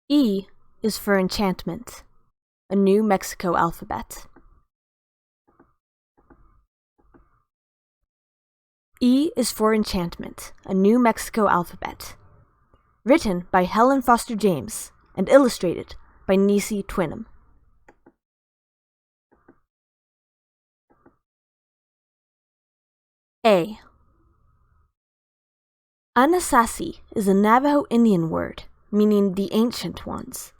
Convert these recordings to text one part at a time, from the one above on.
E is for enchantment, a New Mexico alphabet. E is for enchantment, a New Mexico alphabet. Written by Helen Foster James and illustrated by Neecy, Twinem. A. Anasazi is a Navajo Indian word meaning the ancient ones.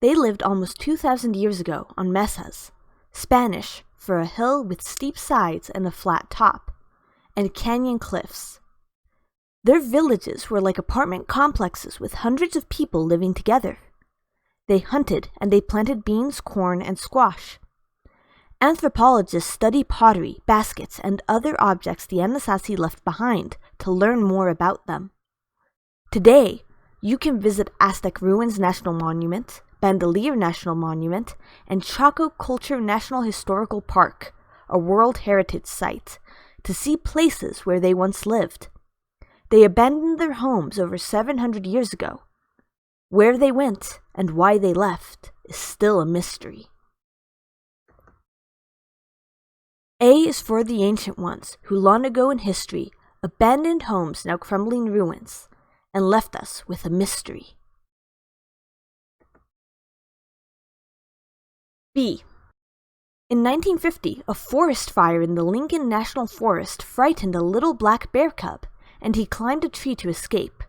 They lived almost 2,000 years ago on mesas, Spanish for a hill with steep sides and a flat top, and canyon cliffs. Their villages were like apartment complexes with hundreds of people living together. They hunted and they planted beans, corn, and squash. Anthropologists study pottery, baskets, and other objects the Anasazi left behind to learn more about them. Today, you can visit Aztec Ruins National Monument, Bandelier National Monument, and Chaco Culture National Historical Park, a World Heritage Site, to see places where they once lived. They abandoned their homes over 700 years ago. Where they went and why they left is still a mystery. A is for the ancient ones who long ago in history abandoned homes now crumbling ruins and left us with a mystery. B. In 1950, a forest fire in the Lincoln National Forest frightened a little black bear cub, and he climbed a tree to escape.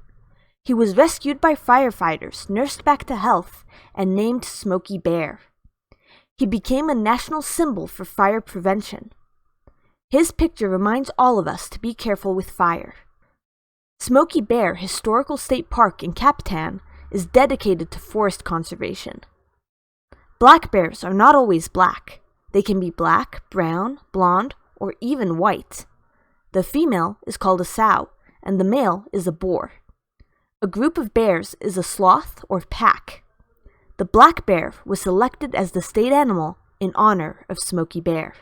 He was rescued by firefighters, nursed back to health, and named Smokey Bear. He became a national symbol for fire prevention. His picture reminds all of us to be careful with fire. Smokey Bear Historical State Park in Capitan is dedicated to forest conservation. Black bears are not always black. They can be black, brown, blonde, or even white. The female is called a sow, and the male is a boar. A group of bears is a sloth or pack. The black bear was selected as the state animal in honor of Smokey Bear.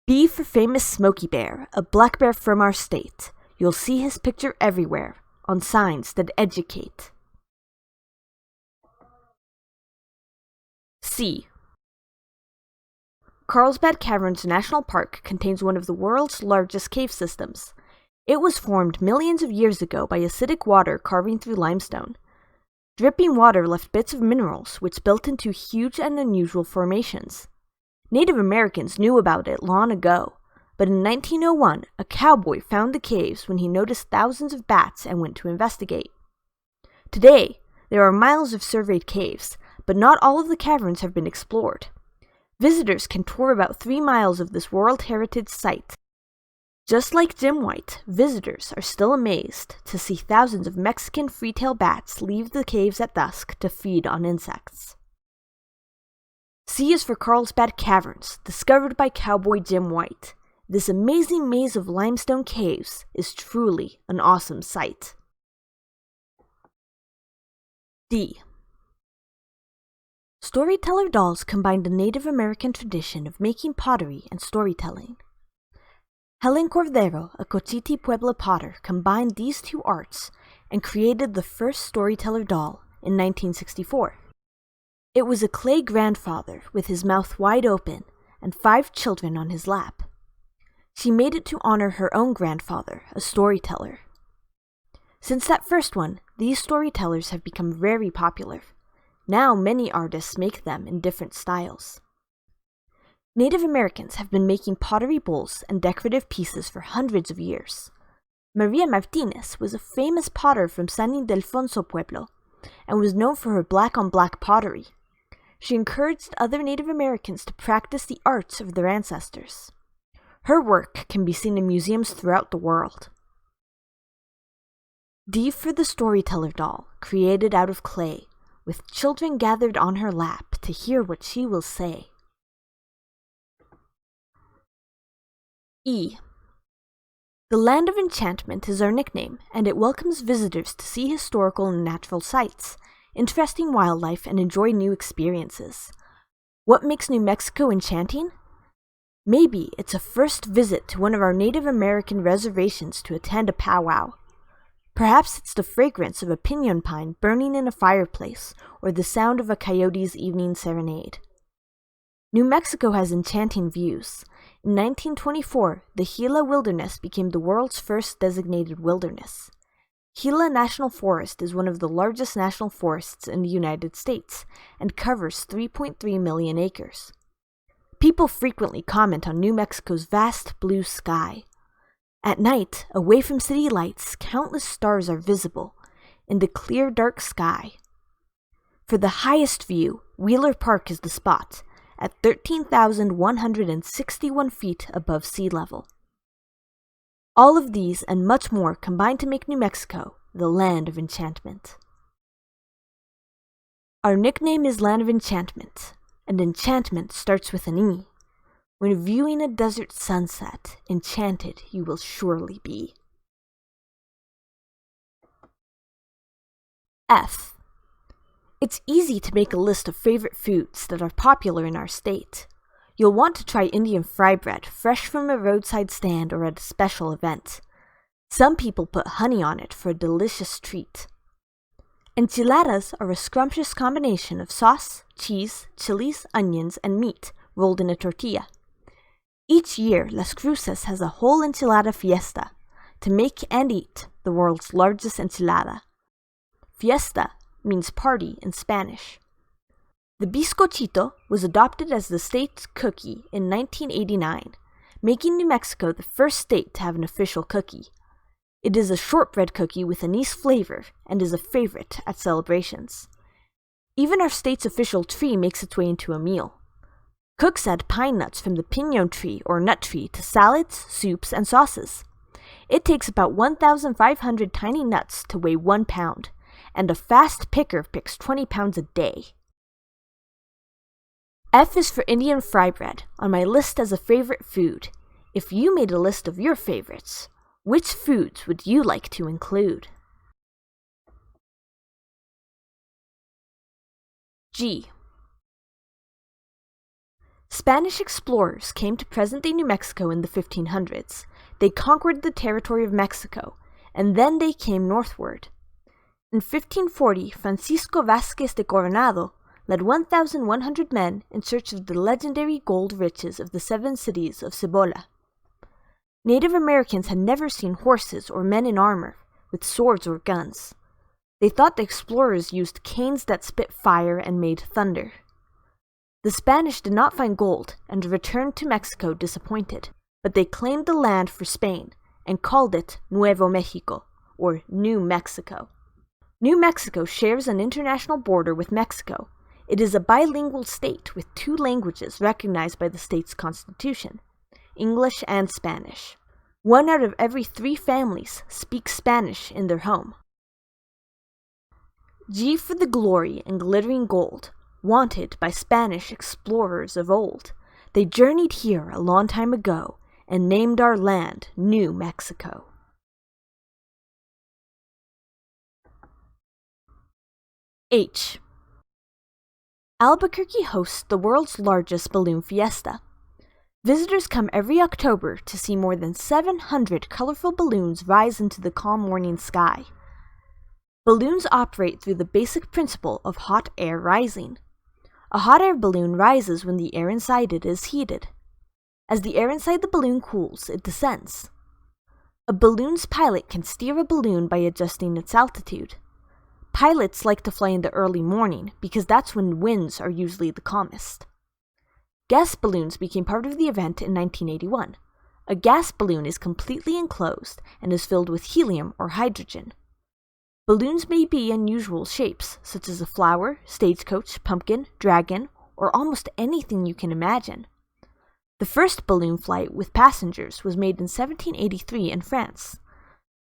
B for famous Smokey Bear, a black bear from our state. You'll see his picture everywhere, on signs that educate. C. Carlsbad Caves National Park contains one of the world's largest cave systems. It was formed millions of years ago by acidic water carving through limestone. Dripping water left bits of minerals which built into huge and unusual formations. Native Americans knew about it long ago, but in 1901, a cowboy found the caves when he noticed thousands of bats and went to investigate. Today, there are miles of surveyed caves, but not all of the caverns have been explored. Visitors can tour about 3 miles of this World Heritage Site. Just like Jim White, visitors are still amazed to see thousands of Mexican free-tailed bats leave the caves at dusk to feed on insects. C is for Carlsbad Caves, discovered by cowboy Jim White. This amazing maze of limestone caves is truly an awesome sight. D. Storyteller Dolls combined a Native American tradition of making pottery and storytelling. Helen Cordero, a Cochiti Pueblo potter, combined these two arts and created the first Storyteller doll in 1964. It was a clay grandfather with his mouth wide open and 5 children on his lap. She made it to honor her own grandfather, a storyteller. Since that first one, these storytellers have become very popular. Now many artists make them in different styles. Native Americans have been making pottery bowls and decorative pieces for hundreds of years. Maria Martinez was a famous potter from San Ildefonso Pueblo and was known for her black-on-black pottery. She encouraged other Native Americans to practice the arts of their ancestors. Her work can be seen in museums throughout the world. D for the Storyteller doll, created out of clay, with children gathered on her lap to hear what she will say. E. The Land of Enchantment is our nickname, and it welcomes visitors to see historical and natural sites, interesting wildlife, and enjoy new experiences. What makes New Mexico enchanting? Maybe it's a first visit to one of our Native American reservations to attend a powwow. Perhaps it's the fragrance of a piñon pine burning in a fireplace, or the sound of a coyote's evening serenade. New Mexico has enchanting views. In 1924, the Gila Wilderness became the world's first designated wilderness. Gila National Forest is one of the largest national forests in the United States and covers 3.3 million acres. People frequently comment on New Mexico's vast blue sky. At night, away from city lights, countless stars are visible in the clear, dark sky. For the highest view, Wheeler Park is the spot, at 13,161 feet above sea level. All of these and much more combine to make New Mexico the Land of Enchantment. Our nickname is Land of Enchantment, and enchantment starts with an E. When viewing a desert sunset, enchanted you will surely be. F. It's easy to make a list of favorite foods that are popular in our state. You'll want to try Indian fry bread fresh from a roadside stand or at a special event. Some people put honey on it for a delicious treat. Enchiladas are a scrumptious combination of sauce, cheese, chilies, onions, and meat rolled in a tortilla. Each year, Las Cruces has a whole enchilada fiesta to make and eat the world's largest enchilada. Fiesta means party in Spanish. The bizcochito was adopted as the state cookie in 1989, making New Mexico the first state to have an official cookie. It is a shortbread cookie with anise flavor and is a favorite at celebrations. Even our state's official tree makes its way into a meal. Cooks add pine nuts from the piñon tree or nut tree to salads, soups, and sauces. It takes about 1,500 tiny nuts to weigh 1 pound, and a fast picker picks 20 pounds a day. F is for Indian fry bread, on my list as a favorite food. If you made a list of your favorites, which foods would you like to include? G. Spanish explorers came to present-day New Mexico in the 1500s. They conquered the territory of Mexico, and then they came northward. In 1540, Francisco Vázquez de Coronado led 1,100 men in search of the legendary gold riches of the 7 cities of Cibola. Native Americans had never seen horses or men in armor, with swords or guns. They thought the explorers used canes that spit fire and made thunder. The Spanish did not find gold and returned to Mexico disappointed, but they claimed the land for Spain and called it Nuevo Mexico, or New Mexico. New Mexico shares an international border with Mexico. It is a bilingual state with 2 languages recognized by the state's constitution, English and Spanish. 1 out of every 3 families speaks Spanish in their home. G for the glory and glittering gold, wanted by Spanish explorers of old. They journeyed here a long time ago and named our land New Mexico. H. Albuquerque hosts the world's largest balloon fiesta. Visitors come every October to see more than 700 colorful balloons rise into the calm morning sky. Balloons operate through the basic principle of hot air rising. A hot air balloon rises when the air inside it is heated. As the air inside the balloon cools, it descends. A balloon's pilot can steer a balloon by adjusting its altitude. Pilots like to fly in the early morning because that's when winds are usually the calmest. Gas balloons became part of the event in 1981. A gas balloon is completely enclosed and is filled with helium or hydrogen. Balloons may be unusual shapes, such as a flower, stagecoach, pumpkin, dragon, or almost anything you can imagine. The first balloon flight with passengers was made in 1783 in France.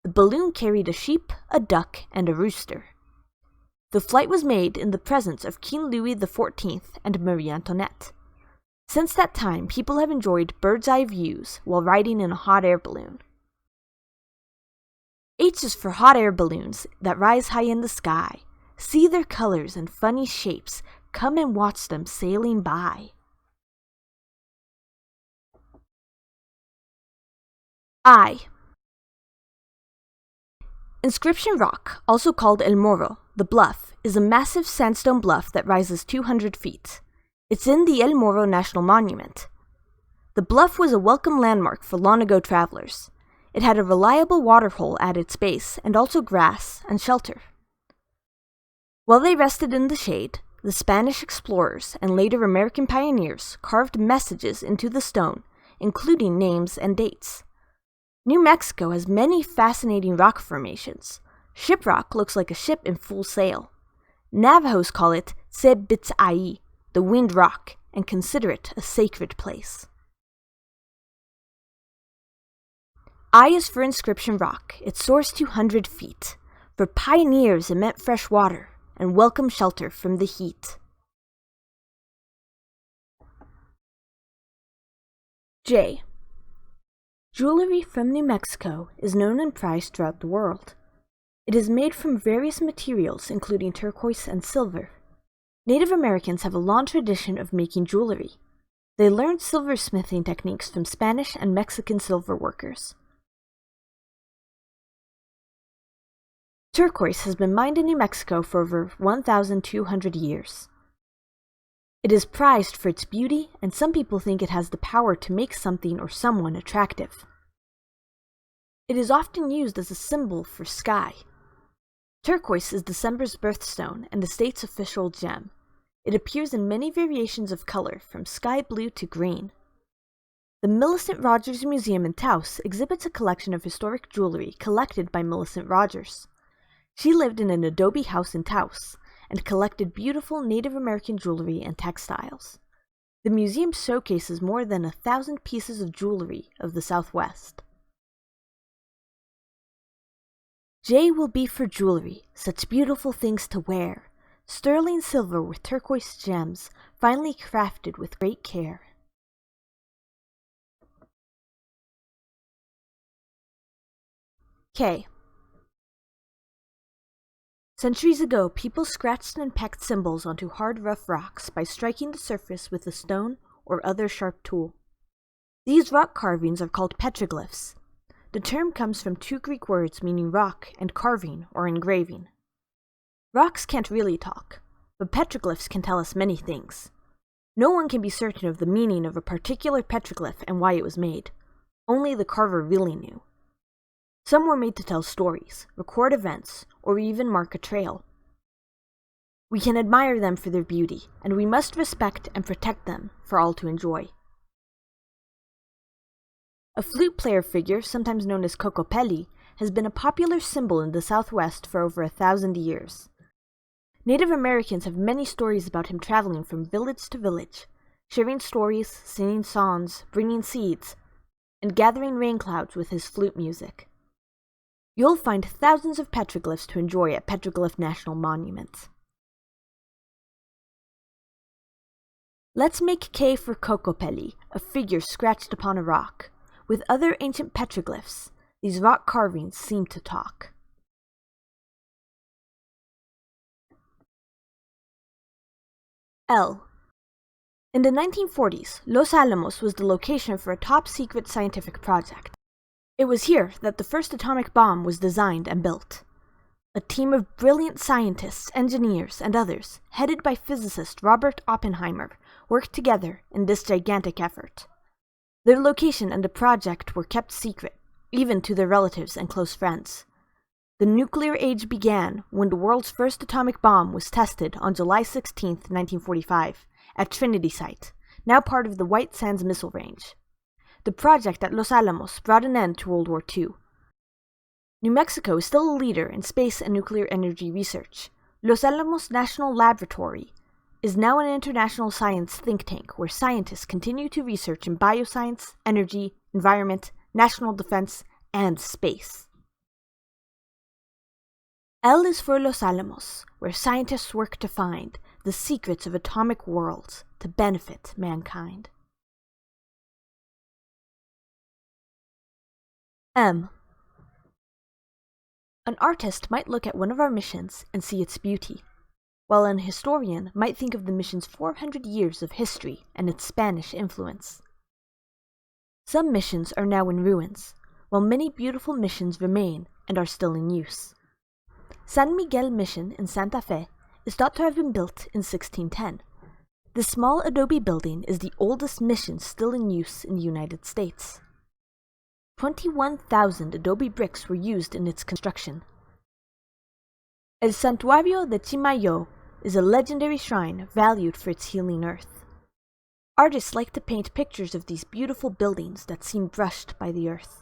The balloon carried a sheep, a duck, and a rooster. The flight was made in the presence of King Louis XIV and Marie Antoinette. Since that time, people have enjoyed bird's-eye views while riding in a hot air balloon. H is for hot air balloons that rise high in the sky. See their colors and funny shapes. Come and watch them sailing by. I. Inscription Rock, also called El Morro, the bluff, is a massive sandstone bluff that rises 200 feet. It's in the El Morro National Monument. The bluff was a welcome landmark for long-ago travelers. It had a reliable waterhole at its base and also grass and shelter. While they rested in the shade, the Spanish explorers and later American pioneers carved messages into the stone, including names and dates. New Mexico has many fascinating rock formations. Shiprock looks like a ship in full sail. Navajos call it Sebitzai, the Wind Rock, and consider it a sacred place. I is for Inscription Rock. It soars 200 feet. For pioneers, it meant fresh water and welcome shelter from the heat. J. Jewelry from New Mexico is known and prized throughout the world. It is made from various materials including turquoise and silver. Native Americans have a long tradition of making jewelry. They learned silversmithing techniques from Spanish and Mexican silver workers. Turquoise has been mined in New Mexico for over 1,200 years. It is prized for its beauty, and some people think it has the power to make something or someone attractive. It is often used as a symbol for sky. Turquoise is December's birthstone and the state's official gem. It appears in many variations of color, from sky blue to green. The Millicent Rogers Museum in Taos exhibits a collection of historic jewelry collected by Millicent Rogers. She lived in an adobe house in Taos and collected beautiful Native American jewelry and textiles. The museum showcases more than 1,000 pieces of jewelry of the Southwest. J will be for jewelry, such beautiful things to wear. Sterling silver with turquoise gems, finely crafted with great care. K. Centuries ago, people scratched and pecked symbols onto hard, rough rocks by striking the surface with a stone or other sharp tool. These rock carvings are called petroglyphs. The term comes from two Greek words meaning rock and carving or engraving. Rocks can't really talk, but petroglyphs can tell us many things. No one can be certain of the meaning of a particular petroglyph and why it was made. Only the carver really knew. Some were made to tell stories, record events, or even mark a trail. We can admire them for their beauty, and we must respect and protect them for all to enjoy. A flute player figure, sometimes known as Cocopelli, has been a popular symbol in the Southwest for over 1,000 years. Native Americans have many stories about him traveling from village to village, sharing stories, singing songs, bringing seeds, and gathering rain clouds with his flute music. You'll find thousands of petroglyphs to enjoy at Petroglyph National Monument. Let's make K for Cocopelli, a figure scratched upon a rock. With other ancient petroglyphs, these rock carvings seem to talk. L. In the 1940s, Los Alamos was the location for a top-secret scientific project. It was here that the first atomic bomb was designed and built. A team of brilliant scientists, engineers, and others, headed by physicist Robert Oppenheimer, worked together in this gigantic effort. Their location and the project were kept secret, even to their relatives and close friends. The nuclear age began when the world's first atomic bomb was tested on July 16, 1945, at Trinity Site, now part of the White Sands Missile Range. The project at Los Alamos brought an end to World War II. New Mexico is still a leader in space and nuclear energy research. Los Alamos National Laboratory is now an international science think tank where scientists continue to research in bioscience, energy, environment, national defense, and space. L is for Los Alamos, where scientists work to find the secrets of atomic worlds to benefit mankind. M. An artist might look at one of our missions and see its beauty, while an historian might think of the mission's 400 years of history and its Spanish influence. Some missions are now in ruins, while many beautiful missions remain and are still in use. San Miguel Mission in Santa Fe is thought to have been built in 1610. This small adobe building is the oldest mission still in use in the United States. 21,000 adobe bricks were used in its construction. El Santuario de Chimayo is a legendary shrine valued for its healing earth. Artists like to paint pictures of these beautiful buildings that seem brushed by the earth.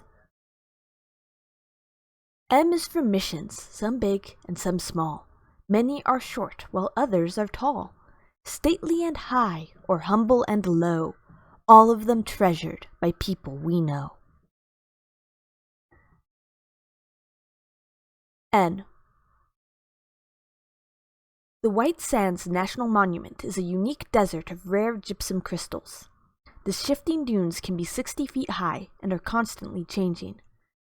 M is for missions, some big and some small. Many are short, while others are tall. Stately and high, or humble and low, all of them treasured by people we know. N. The White Sands National Monument is a unique desert of rare gypsum crystals. The shifting dunes can be 60 feet high and are constantly changing.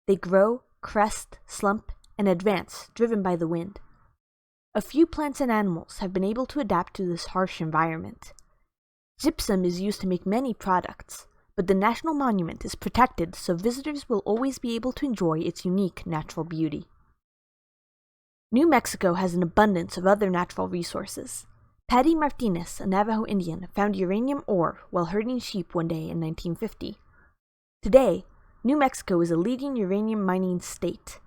They grow, crest, slump, and advance, driven by the wind. A few plants and animals have been able to adapt to this harsh environment. Gypsum is used to make many products, but the National Monument is protected so visitors will always be able to enjoy its unique natural beauty. New Mexico has an abundance of other natural resources. Paddy Martinez, a Navajo Indian, found uranium ore while herding sheep one day in 1950. Today, New Mexico is a leading uranium mining state.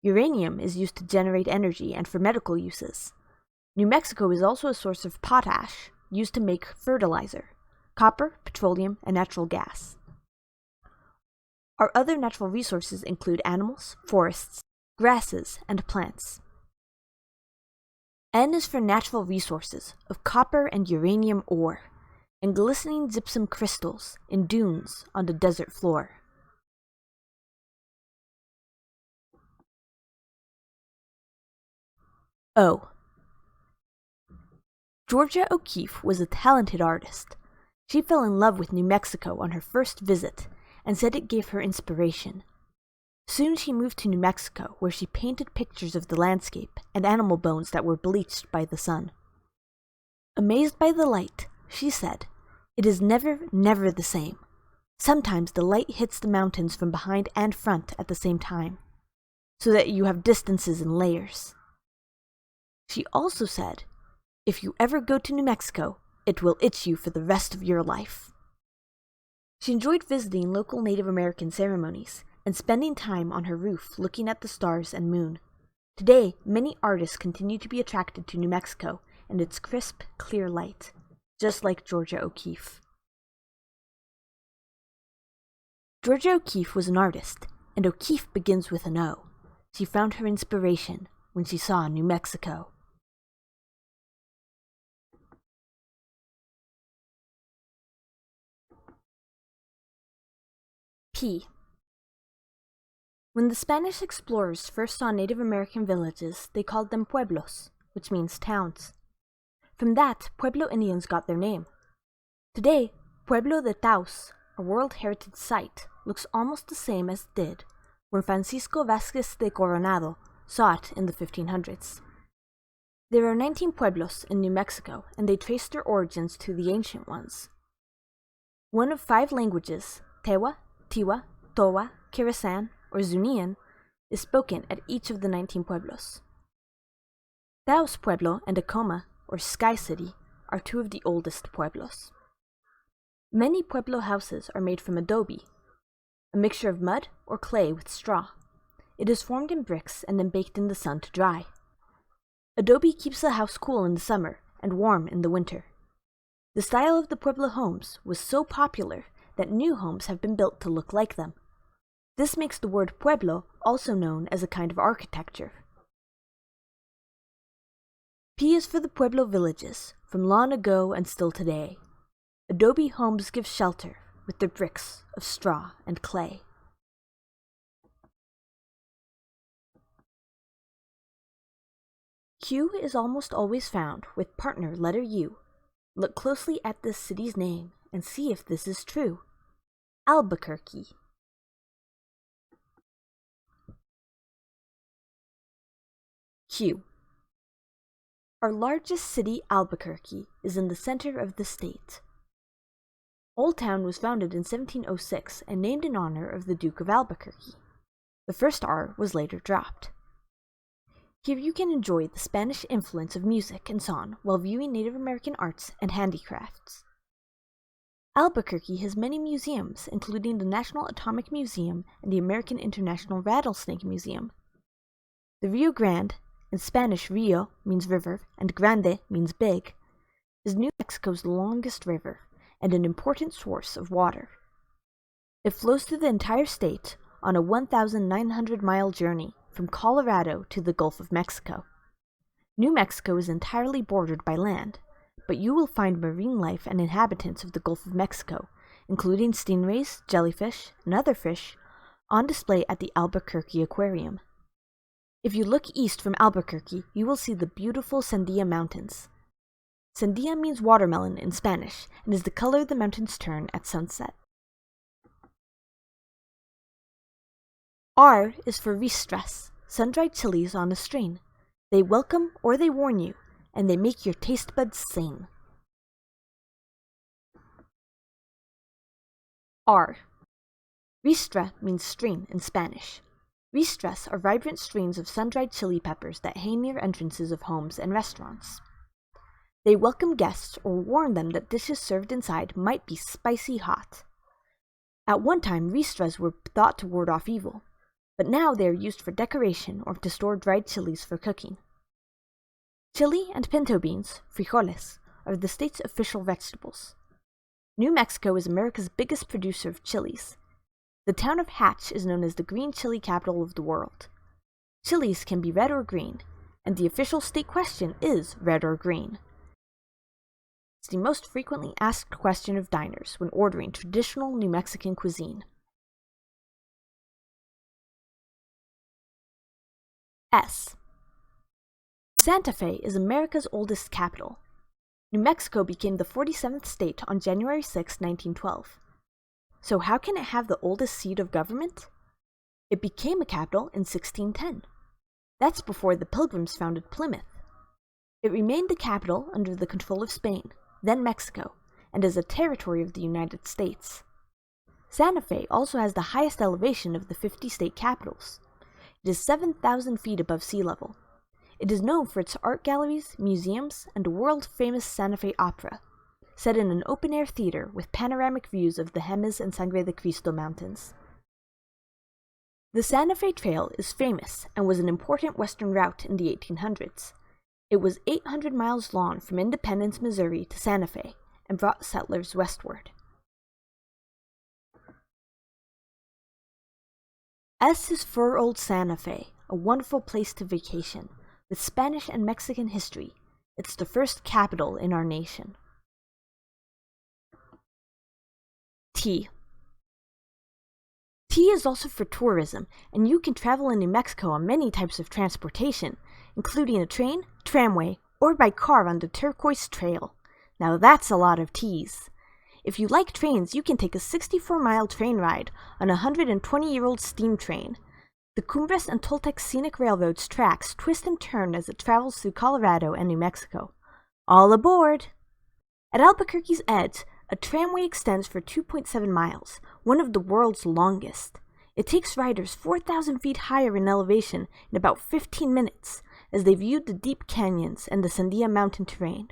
Uranium is used to generate energy and for medical uses. New Mexico is also a source of potash, used to make fertilizer, copper, petroleum, and natural gas. Our other natural resources include animals, forests, grasses, and plants. N is for natural resources of copper and uranium ore, and glistening gypsum crystals in dunes on the desert floor. O. Georgia O'Keeffe was a talented artist. She fell in love with New Mexico on her first visit and said it gave her inspiration. Soon she moved to New Mexico, where she painted pictures of the landscape and animal bones that were bleached by the sun. Amazed by the light, she said, "It is never, never the same. Sometimes the light hits the mountains from behind and front at the same time, so that you have distances and layers." She also said, "If you ever go to New Mexico, it will itch you for the rest of your life." She enjoyed visiting local Native American ceremonies and spending time on her roof looking at the stars and moon. Today, many artists continue to be attracted to New Mexico and its crisp, clear light, just like Georgia O'Keeffe. Georgia O'Keeffe was an artist, and O'Keeffe begins with an O. She found her inspiration when she saw New Mexico. P. When the Spanish explorers first saw Native American villages, they called them pueblos, which means towns. From that, Pueblo Indians got their name. Today, Pueblo de Taos, a World Heritage Site, looks almost the same as it did when Francisco Vázquez de Coronado saw it in the 1500s. There are 19 pueblos in New Mexico, and they trace their origins to the ancient ones. One of 5 languages, Tewa, Tiwa, Towa, Kirasan, or Zunian, is spoken at each of the 19 pueblos. Taos Pueblo and Acoma, or Sky City, are 2 of the oldest pueblos. Many pueblo houses are made from adobe, a mixture of mud or clay with straw. It is formed in bricks and then baked in the sun to dry. Adobe keeps the house cool in the summer and warm in the winter. The style of the pueblo homes was so popular that new homes have been built to look like them. This makes the word pueblo also known as a kind of architecture. P is for the pueblo villages, from long ago and still today. Adobe homes give shelter with their bricks of straw and clay. Q is almost always found with partner letter U. Look closely at this city's name and see if this is true. Albuquerque. Q. Our largest city, Albuquerque, is in the center of the state. Old Town was founded in 1706 and named in honor of the Duke of Albuquerque. The first R was later dropped. Here you can enjoy the Spanish influence of music and song while viewing Native American arts and handicrafts. Albuquerque has many museums, including the National Atomic Museum and the American International Rattlesnake Museum. The Rio Grande, in Spanish Rio means river and Grande means big, is New Mexico's longest river and an important source of water. It flows through the entire state on a 1,900-mile journey from Colorado to the Gulf of Mexico. New Mexico is entirely bordered by land, but you will find marine life and inhabitants of the Gulf of Mexico, including stingrays, jellyfish, and other fish, on display at the Albuquerque Aquarium. If you look east from Albuquerque, you will see the beautiful Sandia Mountains. Sandia means watermelon in Spanish and is the color the mountains turn at sunset. R is for Restraint, sun-dried chilies on a string. They welcome or they warn you, and they make your taste buds sing. R. Ristra means string in Spanish. Ristras are vibrant strings of sun-dried chili peppers that hang near entrances of homes and restaurants. They welcome guests or warn them that dishes served inside might be spicy hot. At one time, ristras were thought to ward off evil, but now they are used for decoration or to store dried chilies for cooking. Chili and pinto beans, frijoles, are the state's official vegetables. New Mexico is America's biggest producer of chilies. The town of Hatch is known as the green chili capital of the world. Chilies can be red or green, and the official state question is red or green. It's the most frequently asked question of diners when ordering traditional New Mexican cuisine. S. Santa Fe is America's oldest capital. New Mexico became the 47th state on January 6, 1912. So how can it have the oldest seat of government? It became a capital in 1610. That's before the Pilgrims founded Plymouth. It remained the capital under the control of Spain, then Mexico, and is a territory of the United States. Santa Fe also has the highest elevation of the 50 state capitals. It is 7,000 feet above sea level. It is known for its art galleries, museums, and world-famous Santa Fe Opera, set in an open-air theater with panoramic views of the Jemez and Sangre de Cristo mountains. The Santa Fe Trail is famous and was an important western route in the 1800s. It was 800 miles long from Independence, Missouri to Santa Fe and brought settlers westward. S is for Old Santa Fe, a wonderful place to vacation. With Spanish and Mexican history, it's the first capital in our nation. T. T is also for tourism, and you can travel in New Mexico on many types of transportation, including a train, tramway, or by car on the Turquoise Trail. Now that's a lot of T's. If you like trains, you can take a 64-mile train ride on a 120-year-old steam train. The Cumbres and Toltec Scenic Railroad's tracks twist and turn as it travels through Colorado and New Mexico. All aboard! At Albuquerque's edge, a tramway extends for 2.7 miles, one of the world's longest. It takes riders 4,000 feet higher in elevation in about 15 minutes as they view the deep canyons and the Sandia mountain terrain.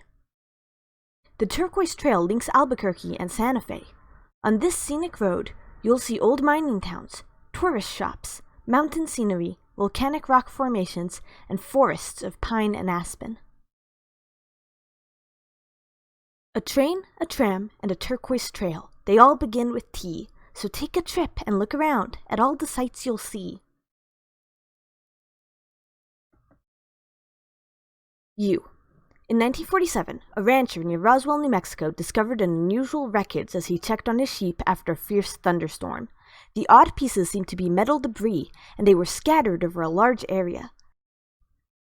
The Turquoise Trail links Albuquerque and Santa Fe. On this scenic road, you'll see old mining towns, tourist shops, mountain scenery, volcanic rock formations, and forests of pine and aspen. A train, a tram, and a turquoise trail. They all begin with T, so take a trip and look around at all the sights you'll see. U. In 1947, a rancher near Roswell, New Mexico discovered an unusual wreckage as he checked on his sheep after a fierce thunderstorm. The odd pieces seemed to be metal debris, and they were scattered over a large area.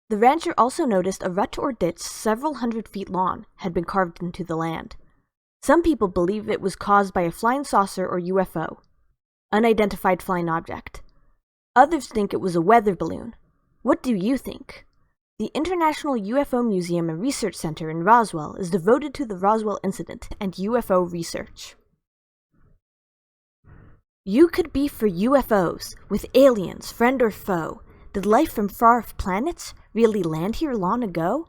The rancher also noticed a rut or ditch several hundred feet long had been carved into the land. Some people believe it was caused by a flying saucer or UFO, unidentified flying object. Others think it was a weather balloon. What do you think? The International UFO Museum and Research Center in Roswell is devoted to the Roswell Incident and UFO research. U could be for UFOs, with aliens, friend or foe. Did life from far-off planets really land here long ago?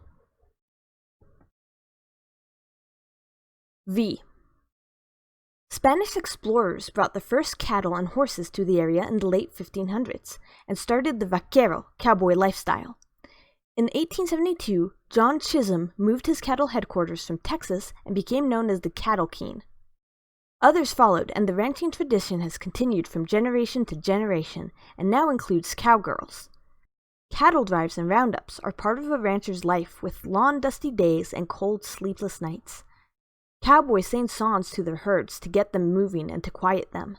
V. Spanish explorers brought the first cattle and horses to the area in the late 1500s and started the vaquero, cowboy lifestyle. In 1872, John Chisholm moved his cattle headquarters from Texas and became known as the Cattle King. Others followed, and the ranching tradition has continued from generation to generation and now includes cowgirls. Cattle drives and roundups are part of a rancher's life with long dusty days and cold sleepless nights. Cowboys sing songs to their herds to get them moving and to quiet them.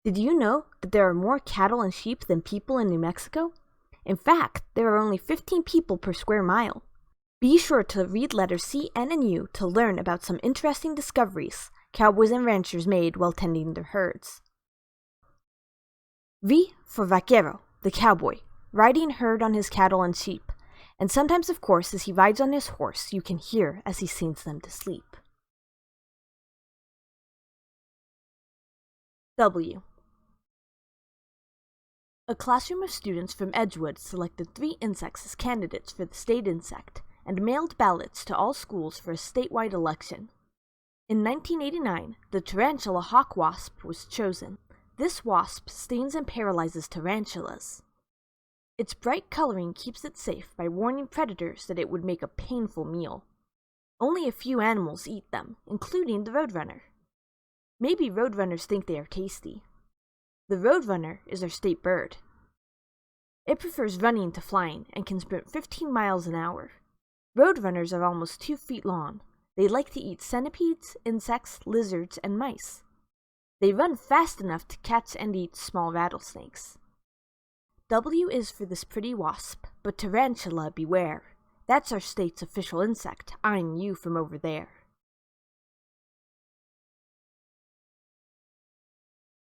Did you know that there are more cattle and sheep than people in New Mexico? In fact, there are only 15 people per square mile. Be sure to read letters C, N, and U to learn about some interesting discoveries cowboys and ranchers made while tending their herds. V for vaquero, the cowboy, riding herd on his cattle and sheep, and sometimes, of course, as he rides on his horse, you can hear as he sings them to sleep. W. A classroom of students from Edgewood selected 3 insects as candidates for the state insect and mailed ballots to all schools for a statewide election. In 1989, the tarantula hawk wasp was chosen. This wasp stings and paralyzes tarantulas. Its bright coloring keeps it safe by warning predators that it would make a painful meal. Only a few animals eat them, including the roadrunner. Maybe roadrunners think they are tasty. The roadrunner is our state bird. It prefers running to flying and can sprint 15 miles an hour. Roadrunners are almost 2 feet long. They like to eat centipedes, insects, lizards, and mice. They run fast enough to catch and eat small rattlesnakes. W is for this pretty wasp, but tarantula beware. That's our state's official insect, eyeing you from over there.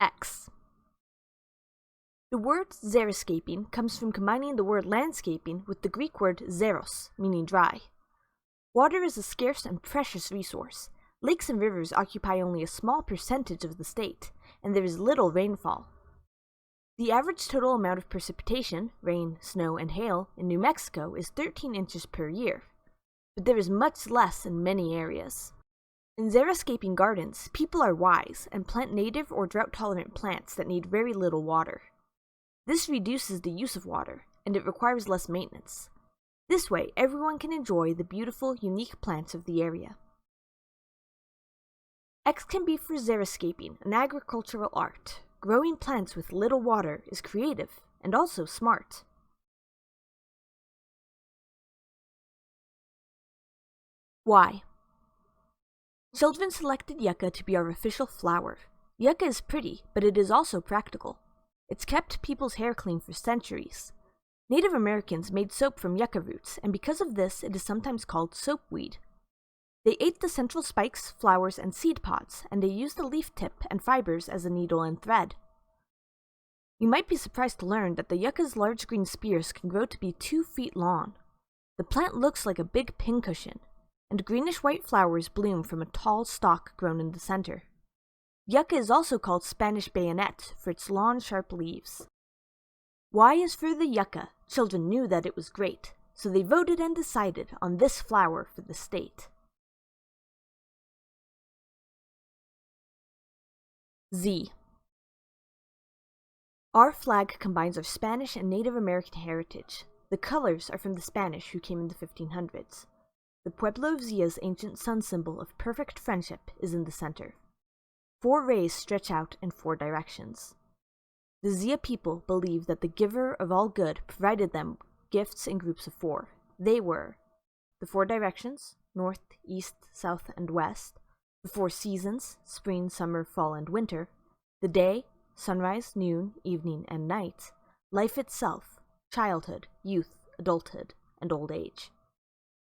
X. The word Xeriscaping comes from combining the word landscaping with the Greek word xeros, meaning dry. Water is a scarce and precious resource. Lakes and rivers occupy only a small percentage of the state, and there is little rainfall. The average total amount of precipitation, rain, snow, and hail, in New Mexico is 13 inches per year, but there is much less in many areas. In Xeriscaping gardens, people are wise and plant native or drought-tolerant plants that need very little water. This reduces the use of water, and it requires less maintenance. This way, everyone can enjoy the beautiful, unique plants of the area. X can be for Xeriscaping, an agricultural art. Growing plants with little water is creative and also smart. Y. Children selected yucca to be our official flower. Yucca is pretty, but it is also practical. It's kept people's hair clean for centuries. Native Americans made soap from yucca roots, and because of this, it is sometimes called soapweed. They ate the central spikes, flowers, and seed pods, and they used the leaf tip and fibers as a needle and thread. You might be surprised to learn that the yucca's large green spears can grow to be 2 feet long. The plant looks like a big pincushion, and greenish-white flowers bloom from a tall stalk grown in the center. Yucca is also called Spanish bayonet for its long, sharp leaves. Y is for the yucca. Children knew that it was great, so they voted and decided on this flower for the state. Z. Our flag combines our Spanish and Native American heritage. The colors are from the Spanish who came in the 1500s. The Pueblo of Zia's ancient sun symbol of perfect friendship is in the center. 4 rays stretch out in 4 directions. The Zia people believed that the giver of all good provided them gifts in groups of 4. They were the 4 directions, north, east, south, and west, the 4 seasons, spring, summer, fall, and winter, the day, sunrise, noon, evening, and night, life itself, childhood, youth, adulthood, and old age.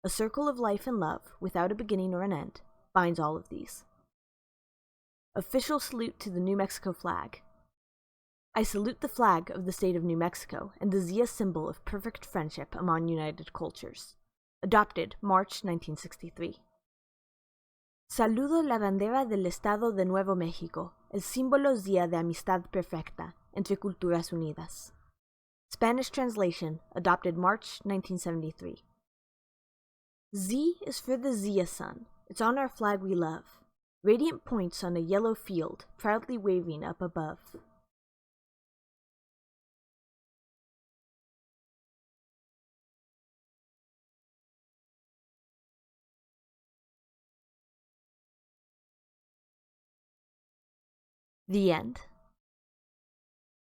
A circle of life and love, without a beginning or an end, binds all of these. Official salute to the New Mexico flag. I salute the flag of the state of New Mexico and the Zia symbol of perfect friendship among united cultures. Adopted March 1963. Saludo la bandera del Estado de Nuevo México, el símbolo día de amistad perfecta entre culturas unidas. Spanish translation, adopted March 1973. Z is for the Zia sun. It's on our flag we love. Radiant points on a yellow field, proudly waving up above. The end.